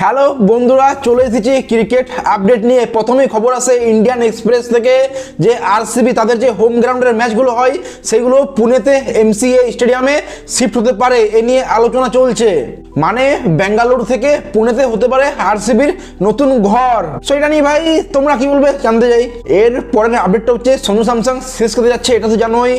Hello বন্ধুরা, চলে এসেছি ক্রিকেট আপডেট নিয়ে। প্রথমেই খবর আছে ইন্ডিয়ান এক্সপ্রেস থেকে যে আরসিবি তাদের যে হোম গ্রাউন্ডের ম্যাচগুলো হয় সেগুলো পুনেতে এমসিএ স্টেডিয়ামে শিফট হতে পারে, এ নিয়ে আলোচনা চলছে। মানে বেঙ্গালুরু থেকে পুনেতে হতে পারে আরসিবির নতুন ঘর। সো এটা নিয়ে ভাই তোমরা কি বলবে জানতে চাই। এর পরের আপডেটটা হচ্ছে সঞ্জু স্যামসন শেষ করতে যাচ্ছে, এটা তো জানোই।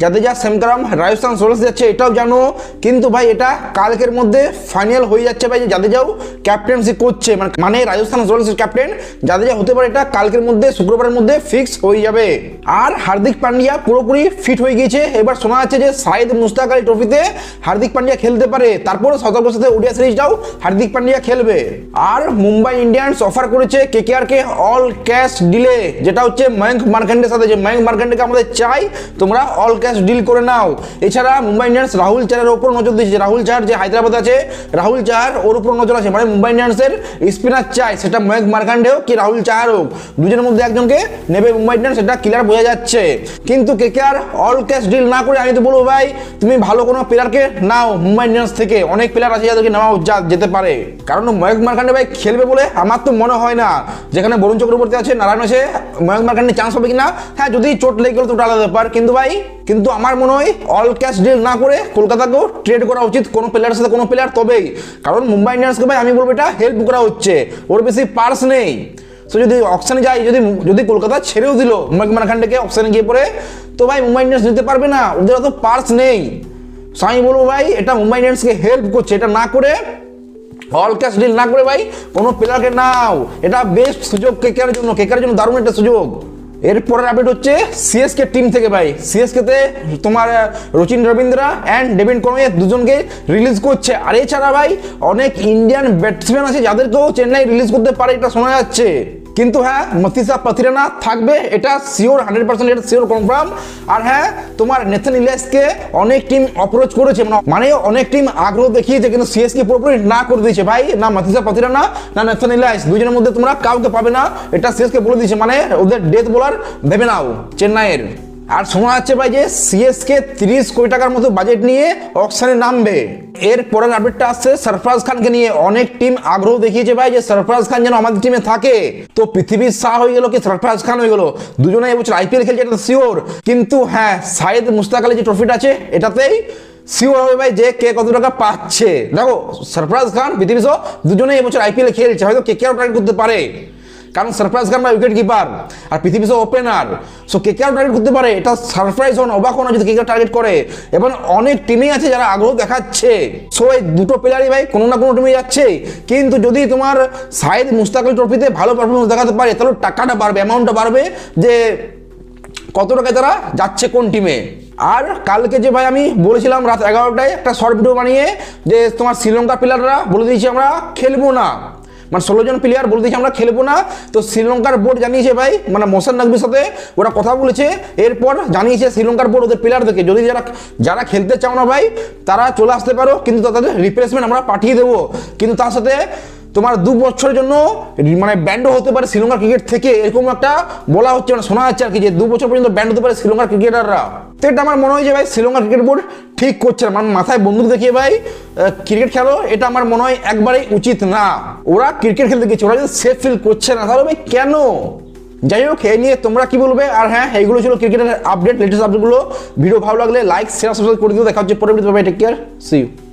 জাদেজা, স্যামকারাম, রাজস্থান রয়্যালস যাচ্ছে, এটাও জানো। কিন্তু ভাই এটা কালকের মধ্যে ফাইনাল হয়ে যাচ্ছে ভাই, যে জাদেজাও ক্যাপ্টেন্সি করছে, মানে রাজস্থান রয়্যালসের ক্যাপ্টেন জাদেজা হতে পারে, এটা কালকের মধ্যে শুক্রবারের মধ্যে ফিক্স হয়ে যাবে। আর হার্দিক পান্ডিয়া পুরোপুরি ফিট হয়ে গিয়েছে। এবার শোনা যাচ্ছে যে সাইদ মুস্তাক আলী ট্রফিতে হার্দিক পান্ডিয়া খেলতে পারে, তারপরে সতর্কের সাথে ওডিআই সিরিজটাও হার্দিক পান্ডিয়া খেলবে। আর মুম্বাই ইন্ডিয়ান্স অফার করেছে কেকেআর কে অল ক্যাশ ডিলে, যেটা হচ্ছে ময়ঙ্ক মার্কান্ডের সাথে, যে ময়ঙ্ক মার্কান্ডেকে আমাদের চাই, তোমরা অল ক্যাশ ডিল করে নাও। এছাড়া মুম্বাই ইন্ডিয়ান্স রাহুল চাহারের উপর নজর দিয়েছে। রাহুল চাহার যে হায়দ্রাবাদে আছে, রাহুল চাহার ওর উপর নজর আছে। মানে মুম্বাই ইন্ডিয়ান্সের স্পিনার চাই, সেটা ময়ঙ্ক মার্কান্ডে হোক কি রাহুল চাহার হোক, দুজনের মধ্যে একজনকে নেবে মুম্বাই ইন্ডিয়ান্স, সেটা ক্লিয়ার বোঝা যাচ্ছে। কিন্তু কেকেআর অল ক্যাশ ডিল না করে আমি তো বলবো ভাই তুমি ভালো কোনো প্লেয়ারকে নাও মুম্বাই ইন্ডিয়ান্স থেকে। অনেক প্লেয়ার আছে যাদেরকে নেওয়া যেতে পারে, কারণ ময়ঙ্ক মার্কান্ডে ভাই খেলবে বলে আমার তো মনে হয় না। যেখানে বরুণ চক্রবর্তী আছে, নারায়ণ আছে, ময়ঙ্ক মার্কান্ডে চান্স হবে কিনা, হ্যাঁ যদি চোট লেগে গেল তো ওটা আলাদা ব্যাপার। কিন্তু আমার মনে হয় অল ক্যাশ ডিল না করে কলকাতাকেও ট্রেড করা উচিত কোনো প্লেয়ারের সাথে কোনো প্লেয়ার, তবেই। কারণ মুম্বাই ইন্ডিয়ান্সকে ভাই আমি বলবো এটা হেল্প করা হচ্ছে, ওর বেশি পার্স নেই। তো যদি অকশনে যায়, যদি কলকাতা ছেড়েও দিল ময়ঙ্ক মার্কান্ডেকে অকশনে গিয়ে পড়ে, তো ভাই মুম্বাই ইন্ডিয়ান্স নিতে পারবে না, ওদের অত পার্স নেই। সো আমি বলবো ভাই এটা মুম্বাই ইন্ডিয়ান্সকে হেল্প করছে, এটা না করে অল ক্যাশ ডিল না করে ভাই কোনো প্লেয়ারকে নাও, এটা বেস্ট সুযোগ কেকেআর জন্য দারুণ একটা সুযোগ। এরপরের আপডেট হচ্ছে সিএসকে টিম থেকে ভাই। সিএসকে তে তোমার Rachin Rabindra and David Conway দুজনকে রিলিজ করছে। আর এছাড়া ভাই অনেক ইন্ডিয়ান ব্যাটসম্যান আছে যাদেরকেও চেন্নাই রিলিজ করতে পারে, এটা শোনা যাচ্ছে। কিন্তু হ্যাঁ মতিসা পাথিরানা থাকবে, এটা শিওর 100%, এটা শিওর কনফার্ম। আর হ্যাঁ তোমার নেথান ইলিয়াসকে অনেক টিম অ্যাপ্রোচ করেছে, মানে অনেক টিম আগ্রহ দেখিয়েছে, কিন্তু সিএসকে পুরোপুরি না করে দিয়েছে ভাই। না মতিসা পাথিরানা না নেথান ইলিয়াস, দুজনের মধ্যে তোমরা কাউকে পাবে না, এটা সিএসকে বলে দিয়েছে। মানে ওদের ডেথ বোলার ভেবে নাও চেন্নাইয়ের। আর শোনা যাচ্ছে ভাই যে সিএসকে 30 কোটি টাকার মতো বাজেট নিয়ে অকশনে নামবে। এর পরের আপডেটটা আসছে সরফরাজ খানকে নিয়ে। অনেক টিম আগ্রহ দেখিয়েছে ভাই যে সরফরাজ খান যেন আমাদের টিমে থাকে। তো পৃথিবীর শাহ হয়ে গেল কি সরফরাজ খান হয়ে গেল, দুজনে এবছর আইপিএল খেলছে, এটা শিওর। কিন্তু হ্যাঁ সাইদ মুস্তাক আলী যে ট্রফিটা আছে এটাতেই শিওর হবে ভাই যে কে কত টাকা পাচ্ছে। দেখো সরফরাজ খান পৃথিবী শাহ দুজনে এবছর আইপিএল খেলছে, হয়তো কেকেআর টার্গেট করতে পারে, কারণ সারপ্রাইজ খান বা উইকেট কিপার আর পৃথিবী ওপেনার। সো কেকেআর টার্গেট করতে পারে, এটা সারপ্রাইজ হন, অবাক হন যদি কেকেআর টার্গেট করে। এবং অনেক টিমই আছে যারা আগ্রহ দেখাচ্ছে। সো এই দুটো প্লেয়ারই ভাই কোনো না কোনো টিমে যাচ্ছে। কিন্তু যদি তোমার সাইদ মুস্তাক আলী ট্রফিতে ভালো পারফরমেন্স দেখাতে পারে, তাহলে টাকাটা বাড়বে, অ্যামাউন্টটা বাড়বে, যে কত টাকা তারা যাচ্ছে কোন টিমে। আর কালকে যে ভাই আমি বলেছিলাম রাত 11টায় একটা শর্ট ভিডিও বানিয়ে, যে তোমার শ্রীলঙ্কার প্লেয়াররা বলে দিয়েছি আমরা খেলবো না, মানে 16 জন প্লেয়ার বলে দিয়েছে আমরা খেলবো না। তো শ্রীলঙ্কার বোর্ড জানিয়েছে ভাই, মানে মোসান নকভির সাথে ওরা কথা বলেছে, এরপর জানিয়েছে শ্রীলঙ্কার বোর্ড ওদের প্লেয়ারদেরকে যদি যারা খেলতে চাও না ভাই তারা চলে আসতে পারো, কিন্তু তাদের রিপ্লেসমেন্ট আমরা পাঠিয়ে দেবো। কিন্তু তার সাথে তোমার 2 বছরের জন্য মানে ব্যান্ডও হতে পারে শ্রীলঙ্কার ক্রিকেট থেকে, এরকম একটা বলা হচ্ছে, মানে শোনা যাচ্ছে আর কি, যে 2 বছর পর্যন্ত ব্যান্ড হতে পারে শ্রীলঙ্কার ক্রিকেটাররা। তো এটা আমার মনে হয় যে ভাই শ্রীলঙ্কার ক্রিকেট বোর্ড ঠিক করছে না, মানে মাথায় বন্দুক দেখিয়ে ভাই ক্রিকেট খেলো, এটা আমার মনে হয় একবারেই উচিত না। ওরা ক্রিকেট খেলতে গেছে, ওরা যদি সেফ ফিল করছে না তাহলে ভাই কেন? যাই হোক এই নিয়ে তোমরা কি বলবে। আর হ্যাঁ এইগুলো ছিল ক্রিকেটের আপডেট, লেটেস্ট আপডেটগুলো। ভিডিও ভালো লাগলে লাইক শেয়ার সাবস্ক্রাইব করে দিও। দেখা হচ্ছে পরের ভিডিওতে, bye, take care, see you.